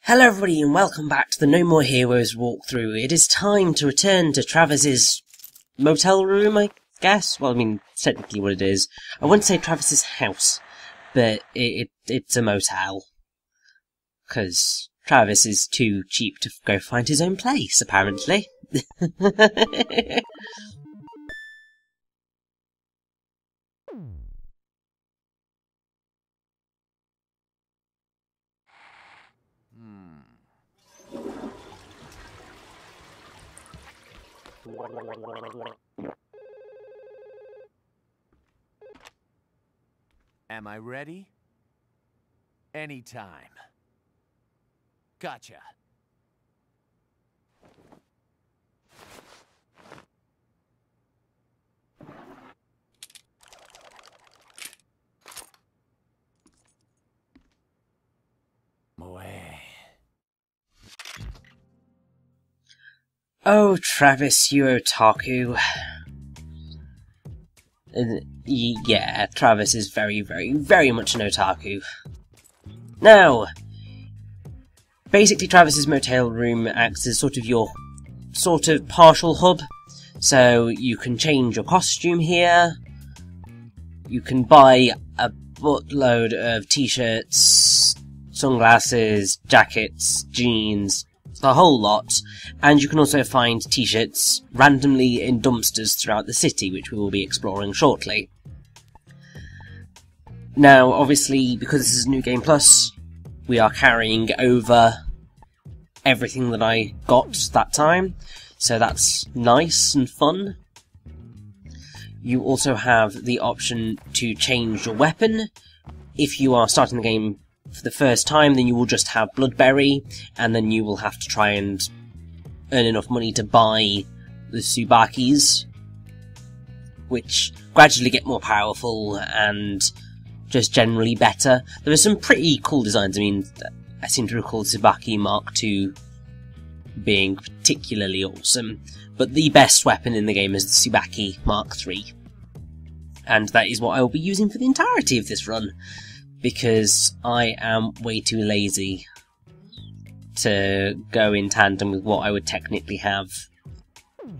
Hello everybody and welcome back to the No More Heroes walkthrough. It is time to return to Travis's motel room, I guess. Well, I mean, it's technically what it is. I wouldn't say Travis's house, but it's a motel. Because Travis is too cheap to go find his own place, apparently. Am I ready? Anytime. Gotcha. Oh, Travis, you otaku. Yeah, Travis is very, very much an otaku. Now, basically Travis's motel room acts as sort of your partial hub. So you can change your costume here. You can buy a buttload of t-shirts, sunglasses, jackets, jeans, a whole lot, and you can also find t-shirts randomly in dumpsters throughout the city, which we will be exploring shortly. Now, obviously, because this is New Game Plus, we are carrying over everything that I got that time, so that's nice and fun. You also have the option to change your weapon. If you are starting the game for the first time, then you will just have Bloodberry, and then you will have to try and earn enough money to buy the Tsubakis, which gradually get more powerful and just generally better. There are some pretty cool designs. I mean, I seem to recall Tsubaki Mark II being particularly awesome, but the best weapon in the game is the Tsubaki Mark III, and that is what I will be using for the entirety of this run, because I am way too lazy to go in tandem with what I would technically have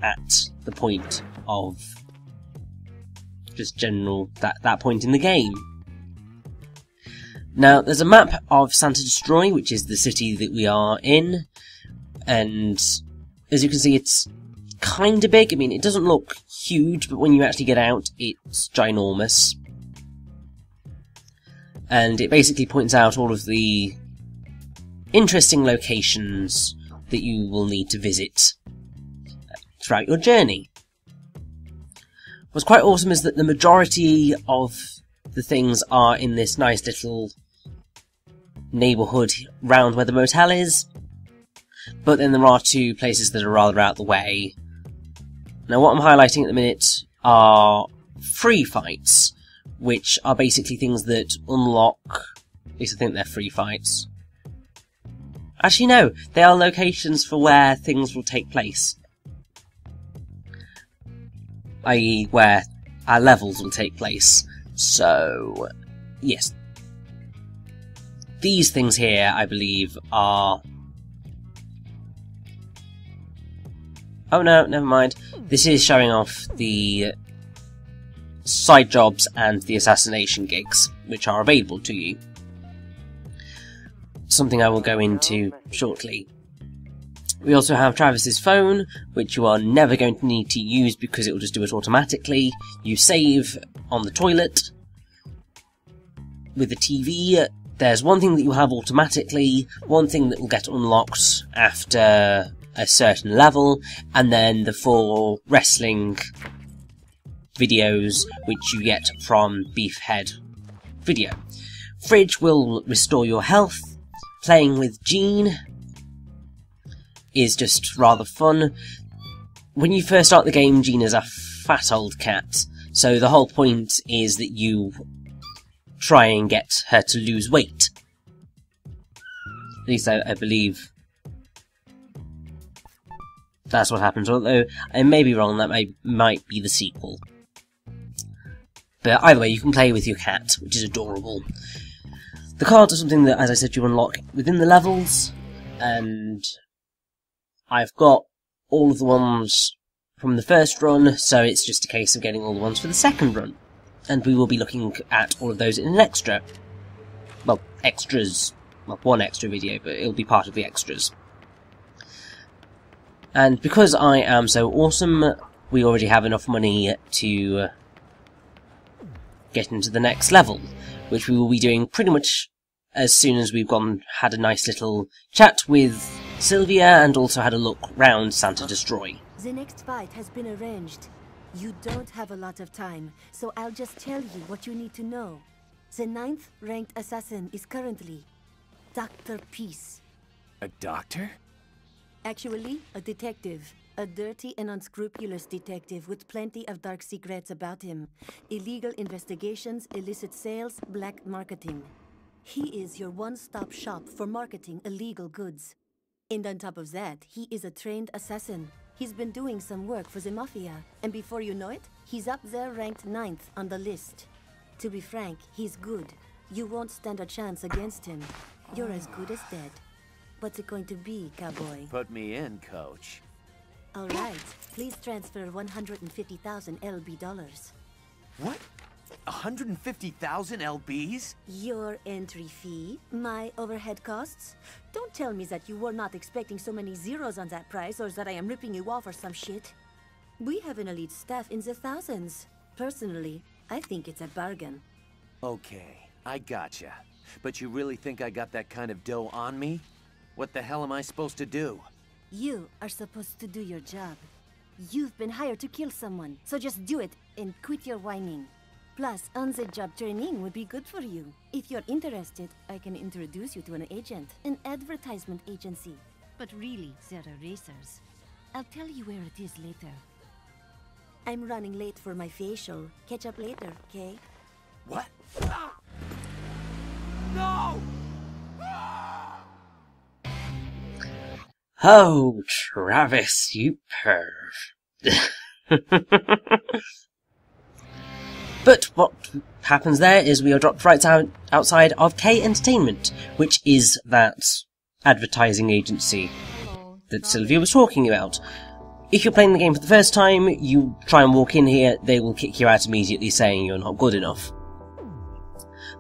at the point of just general that point in the game. Now, there's a map of Santa Destroy, which is the city that we are in, and as you can see, it's kinda big. I mean, it doesn't look huge, but when you actually get out, it's ginormous. And it basically points out all of the interesting locations that you will need to visit throughout your journey. What's quite awesome is that the majority of the things are in this nice little neighbourhood round where the motel is, but then there are two places that are rather out the way. Now, what I'm highlighting at the minute are free fights, which are basically things that unlock, at least I think they're free fights. Actually no, they are locations for where things will take place. I.e. where our levels will take place. So, yes. These things here, I believe, are... Oh no, never mind. This is showing off the side jobs and the assassination gigs, which are available to you. Something I will go into shortly. We also have Travis's phone, which you are never going to need to use because it will just do it automatically. You save on the toilet. With the TV, there's one thing that you have automatically, one thing that will get unlocked after a certain level, and then the 4 wrestling videos which you get from Beefhead Video. Fridge will restore your health. Playing with Jean is just rather fun. When you first start the game, Jean is a fat old cat, so the whole point is that you try and get her to lose weight. At least I believe that's what happens, although I may be wrong, that might be the sequel. But either way, you can play with your cat, which is adorable. The cards are something that, as I said, you unlock within the levels, and I've got all of the ones from the first run, so it's just a case of getting all the ones for the second run. And we will be looking at all of those in an extra. Well, extras. Well, one extra video, but it'll be part of the extras. And because I am so awesome, we already have enough money to get into the next level, which we will be doing pretty much as soon as we've had a nice little chat with Sylvia and also had a look round Santa Destroy. The next fight has been arranged. You don't have a lot of time, so I'll just tell you what you need to know. The 9th ranked assassin is currently Dr. Peace. A doctor? Actually, a detective. A dirty and unscrupulous detective with plenty of dark secrets about him. Illegal investigations, illicit sales, black marketing. He is your one-stop shop for marketing illegal goods. And on top of that, he is a trained assassin. He's been doing some work for the Mafia, and before you know it, he's up there ranked 9th on the list. To be frank, he's good. You won't stand a chance against him. You're as good as dead. What's it going to be, cowboy? Put me in, coach. All right, please transfer 150,000 LB dollars. What? 150,000 LBs? Your entry fee, my overhead costs. Don't tell me that you were not expecting so many zeros on that price, or that I am ripping you off or some shit. We have an elite staff in the thousands. Personally, I think it's a bargain. Okay, I gotcha. But you really think I got that kind of dough on me? What the hell am I supposed to do? You are supposed to do your job. You've been hired to kill someone, so just do it and quit your whining. Plus, on-the-job training would be good for you. If you're interested, I can introduce you to an agent, an advertisement agency. But really, they're erasers. I'll tell you where it is later. I'm running late for my facial. Catch up later, okay? What? Ah! No! Oh, Travis, you perv. But what happens there is we are dropped right outside of K Entertainment, which is that advertising agency that Sylvia was talking about. If you're playing the game for the first time, you try and walk in here, they will kick you out immediately saying you're not good enough.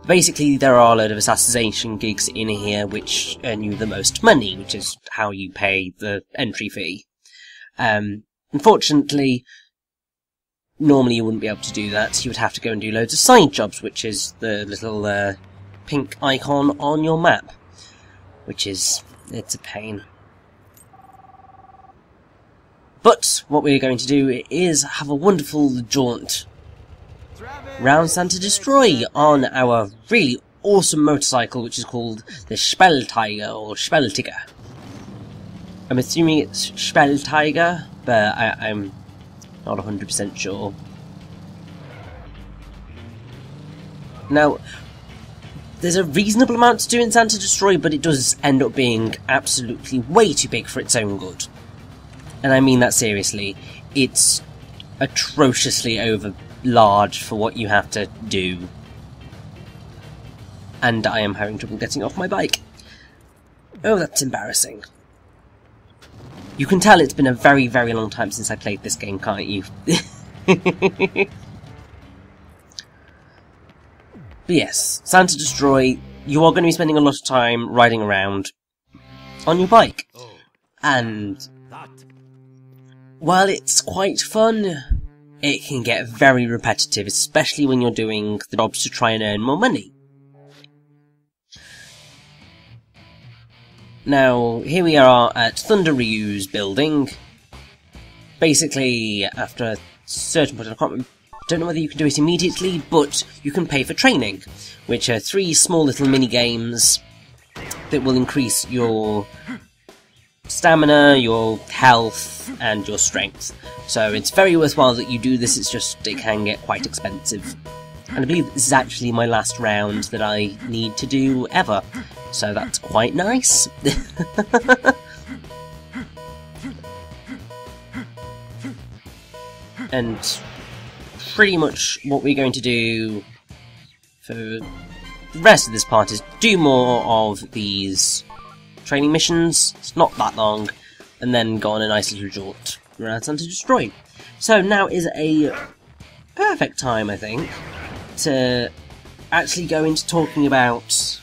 Basically, there are a load of assassination gigs in here which earn you the most money, which is how you pay the entry fee. Unfortunately, normally you wouldn't be able to do that. You would have to go and do loads of side jobs, which is the little pink icon on your map. It's a pain. But what we're going to do is have a wonderful jaunt round Santa Destroy on our really awesome motorcycle, which is called the Spelltiger or Spelltiger. I'm assuming it's Spelltiger, but I'm not 100% sure. Now, there's a reasonable amount to do in Santa Destroy, but it does end up being absolutely way too big for its own good. And I mean that seriously. It's atrociously over large for what you have to do. And I am having trouble getting off my bike. Oh, that's embarrassing. You can tell it's been a very, very long time since I played this game, can't you? But yes, Santa Destroy, you are going to be spending a lot of time riding around on your bike. And while it's quite fun, it can get very repetitive, especially when you're doing the jobs to try and earn more money. Now, here we are at Thunder Ryu's building. Basically, after a certain point, I don't know whether you can do it immediately, but you can pay for training, which are 3 small little mini-games that will increase your stamina, your health, and your strength. So it's very worthwhile that you do this, it's just it can get quite expensive. And I believe this is actually my last round that I need to do ever, so that's quite nice. And pretty much what we're going to do for the rest of this part is do more of these training missions. It's not that long. And then go on a nice little jaunt around Sun to Destroy. So now is a perfect time, I think, to actually go into talking about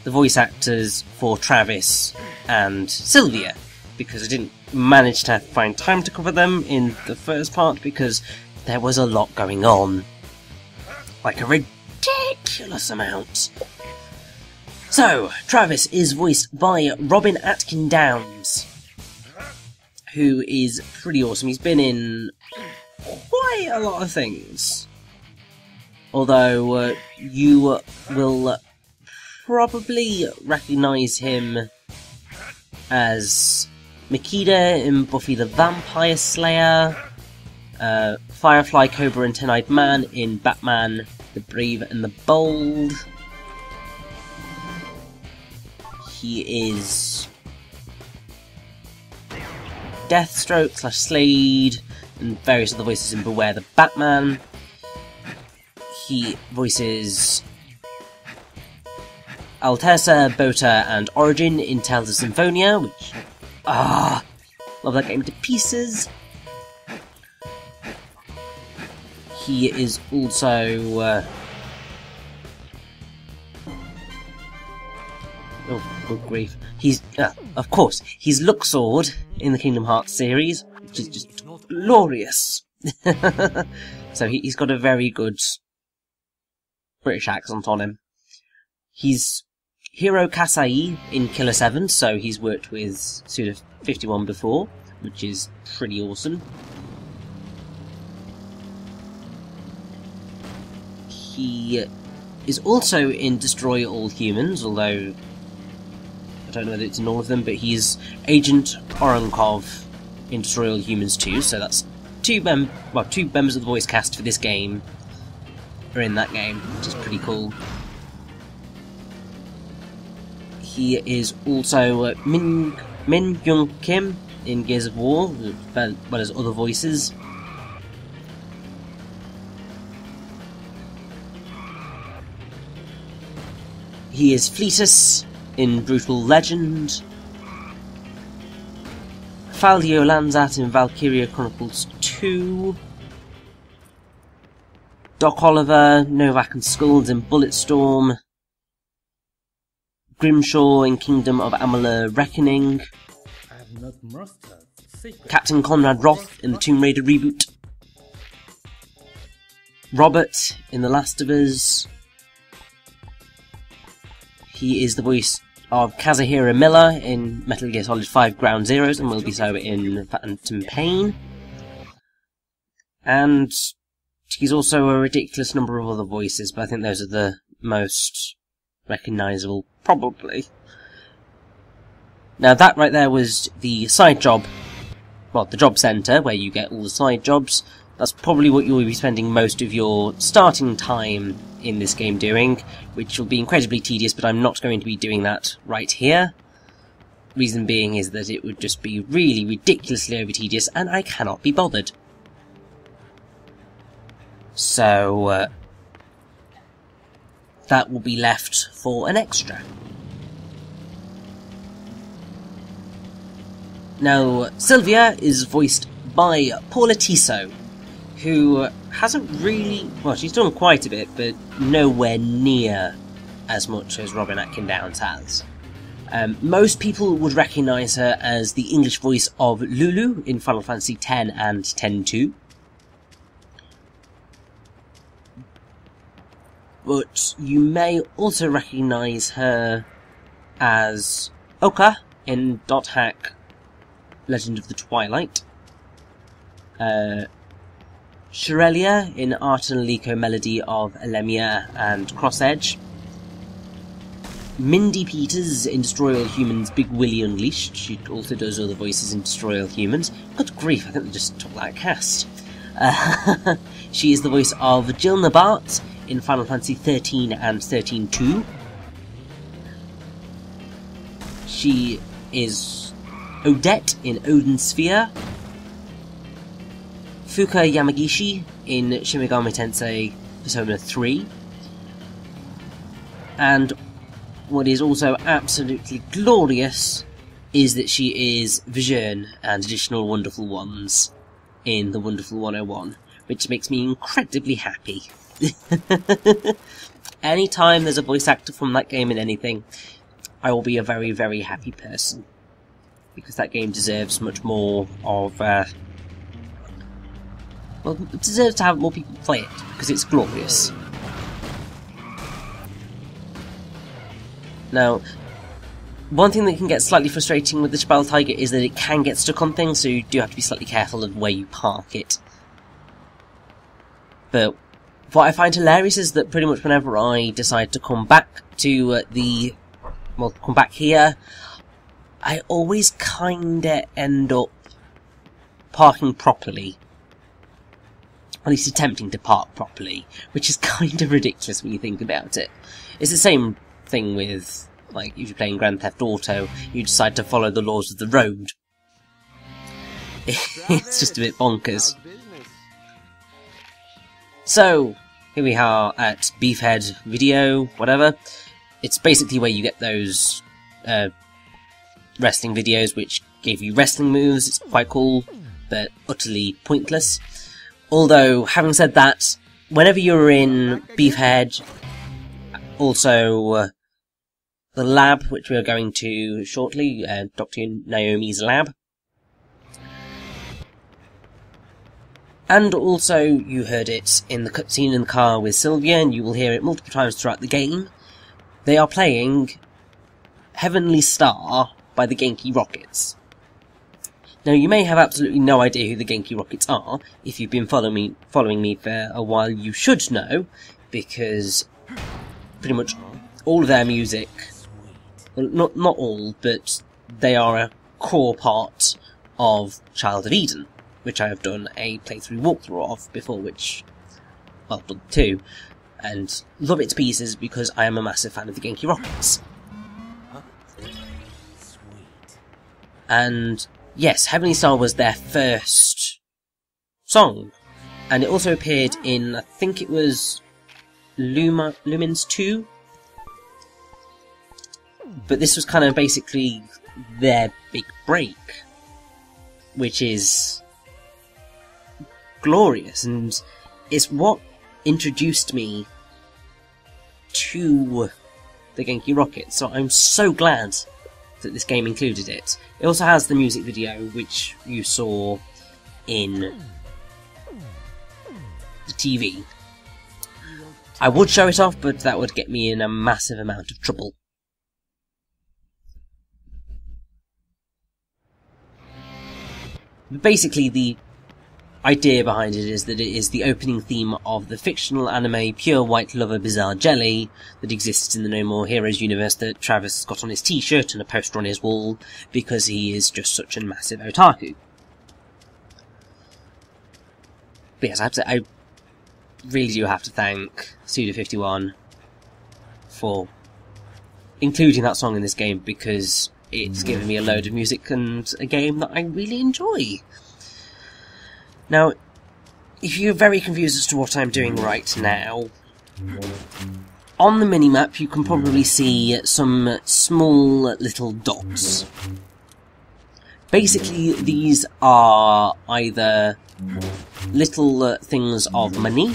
the voice actors for Travis and Sylvia, because I didn't manage to find time to cover them in the first part because there was a lot going on. Like a ridiculous amount. So, Travis is voiced by Robin Atkin Downes, who is pretty awesome. He's been in quite a lot of things. Although, you will probably recognise him as Makita in Buffy the Vampire Slayer, Firefly, Cobra and Ten-Eyed Man in Batman, the Brave and the Bold. He is Deathstroke / Slade and various other voices in Beware the Batman. He voices Altessa, Bota and Origin in Tales of Symphonia, which... love that game to pieces. He is also... oh, good grief. He's... of course, he's Luxord in the Kingdom Hearts series, which is just glorious. So he's got a very good British accent on him. He's Hiro Kasai in Killer 7, so he's worked with Suda51 before, which is pretty awesome. He is also in Destroy All Humans, although I don't know whether it's in all of them, but he's Agent Oronkov in Destroy All Humans 2, so that's two members of the voice cast for this game are in that game, which is pretty cool. He is also Min Young Kim in Gears of War, as well as other voices. He is Fleetus in Brutal Legend. Faldio Lanzat in Valkyria Chronicles 2. Doc Oliver, Novak and Skulls in Bulletstorm. Grimshaw in Kingdom of Amalur Reckoning. Captain Conrad Roth in the Tomb Raider reboot. Robert in The Last of Us. He is the voice of Kazuhira Miller in Metal Gear Solid 5 Ground Zeroes and will be so in Phantom Pain. And he's also a ridiculous number of other voices, but I think those are the most recognisable, probably. Now that right there was the side job, well, the job centre, where you get all the side jobs. That's probably what you'll be spending most of your starting time in this game doing, which will be incredibly tedious, but I'm not going to be doing that right here. Reason being is that it would just be really ridiculously over tedious, and I cannot be bothered. So, that will be left for an extra. Now, Sylvia is voiced by Paula Tissot, who hasn't really... well, she's done quite a bit, but nowhere near as much as Robin Atkin Downes has. Most people would recognise her as the English voice of Lulu in Final Fantasy X and X-2. But you may also recognise her as Oka in Dot Hack Legend of the Twilight. Shirelia in Art and Alico Melody of Alemia and Cross Edge. Mindy Peters in Destroy All Humans Big Willy Unleashed. She also does other voices in Destroy All Humans. Good grief, I think they just took that cast. She is the voice of Jill Nabart in Final Fantasy 13 and 13-2. She is Odette in Odin Sphere. Fuka Yamagishi in Shin Megami Tensei Persona 3. And what is also absolutely glorious is that she is Vision and additional wonderful ones in the Wonderful 101, which makes me incredibly happy. Anytime there's a voice actor from that game in anything, I will be a very, very happy person. Because that game deserves much more of, well, it deserves to have more people play it, because it's glorious. Now, one thing that can get slightly frustrating with the Jabal Tiger is that it can get stuck on things, so you do have to be slightly careful of where you park it. But what I find hilarious is that pretty much whenever I decide to come back to come back here, I always kinda end up parking properly. At least attempting to park properly, which is kinda ridiculous when you think about it. It's the same thing with, like, if you're playing Grand Theft Auto, you decide to follow the laws of the road. It's just a bit bonkers. So, here we are at Beefhead Video, whatever. It's basically where you get those wrestling videos which gave you wrestling moves. It's quite cool, but utterly pointless. Although, having said that, whenever you're in Beefhead, also the lab, which we are going to shortly, Dr. Naomi's lab. And also, you heard it in the cutscene in the car with Sylvia, and you will hear it multiple times throughout the game. They are playing Heavenly Star by the Genki Rockets. Now, you may have absolutely no idea who the Genki Rockets are. If you've been following me for a while, you should know, because pretty much all of their music, well, not all, but they are a core part of Child of Eden, which I have done a playthrough walkthrough of before, which, well, I've done 2, and love it to pieces because I am a massive fan of the Genki Rockets. And yes, Heavenly Star was their first song, and it also appeared in, I think it was Lumens 2, but this was kind of basically their big break, which is glorious, and it's what introduced me to the Genki Rockets, so I'm so glad that this game included it. It also has the music video, which you saw in the TV. I would show it off, but that would get me in a massive amount of trouble. But basically, the idea behind it is that it is the opening theme of the fictional anime Pure White Lover Bizarre Jelly that exists in the No More Heroes universe that Travis got on his t-shirt and a poster on his wall because he is just such a massive otaku. But yes, I really do have to thank Suda51 for including that song in this game, because it's given me a load of music and a game that I really enjoy. Now, if you're very confused as to what I'm doing right now, on the minimap you can probably see some small little dots. Basically, these are either little things of money.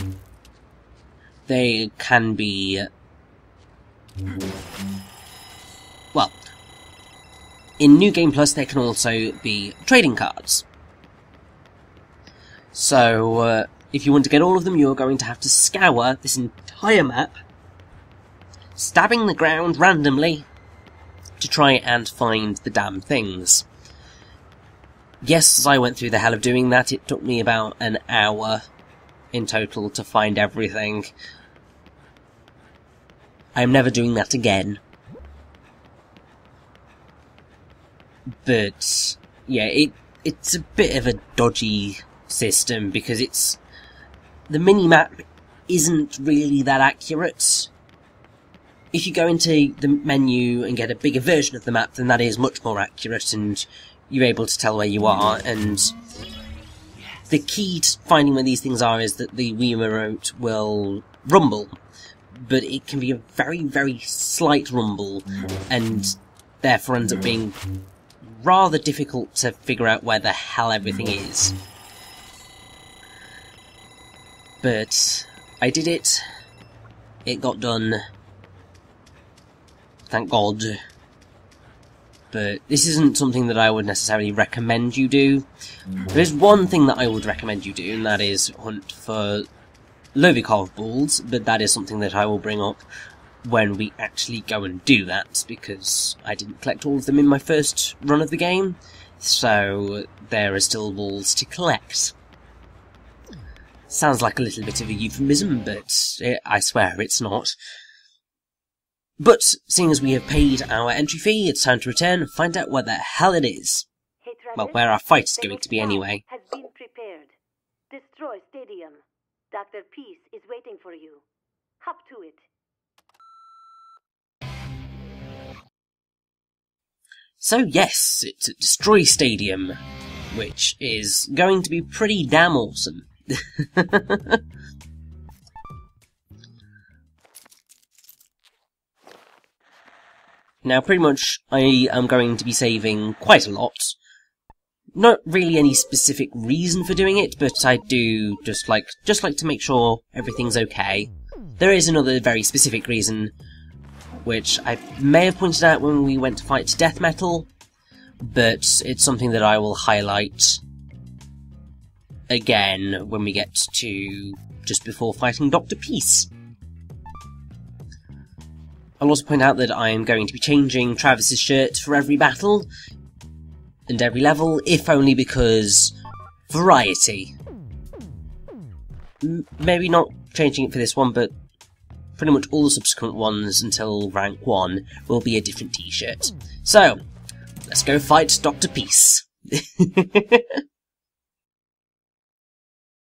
They can be, well, in New Game Plus they can also be trading cards. So, if you want to get all of them, you're going to have to scour this entire map, stabbing the ground randomly, to try and find the damn things. Yes, as I went through the hell of doing that, it took me about an hour in total to find everything. I'm never doing that again. But, yeah, it's a bit of a dodgy system, because the mini-map isn't really that accurate. If you go into the menu and get a bigger version of the map, then that is much more accurate, and you're able to tell where you are, and the key to finding where these things are is that the Wii Remote will rumble. but it can be a very, very slight rumble, and therefore ends up being rather difficult to figure out where the hell everything is. But I did it. It got done. Thank God. But this isn't something that I would necessarily recommend you do. There's one thing that I would recommend you do, and that is hunt for Lovikov balls, but that is something that I will bring up when we actually go and do that, because I didn't collect all of them in my first run of the game, so there are still balls to collect. Sounds like a little bit of a euphemism, but I swear it's not. But, seeing as we have paid our entry fee, it's time to return and find out where the hell it is. Hey, Travis, Well, where our fight is the going next to be stop anyway. has been prepared. Destroy Stadium. Dr. Peace is waiting for you. Hop to it. So yes, it's a Destroy Stadium, which is going to be pretty damn awesome. Now, pretty much, I am going to be saving quite a lot. Not really any specific reason for doing it, but I do just like to make sure everything's okay. There is another very specific reason, which I may have pointed out when we went to fight Death Metal, but it's something that I will highlight again when we get to just before fighting Dr. Peace. I'll also point out that I am going to be changing Travis's shirt for every battle and every level, if only because variety. Maybe not changing it for this one, but pretty much all the subsequent ones until rank 1 will be a different t-shirt. So, let's go fight Dr. Peace.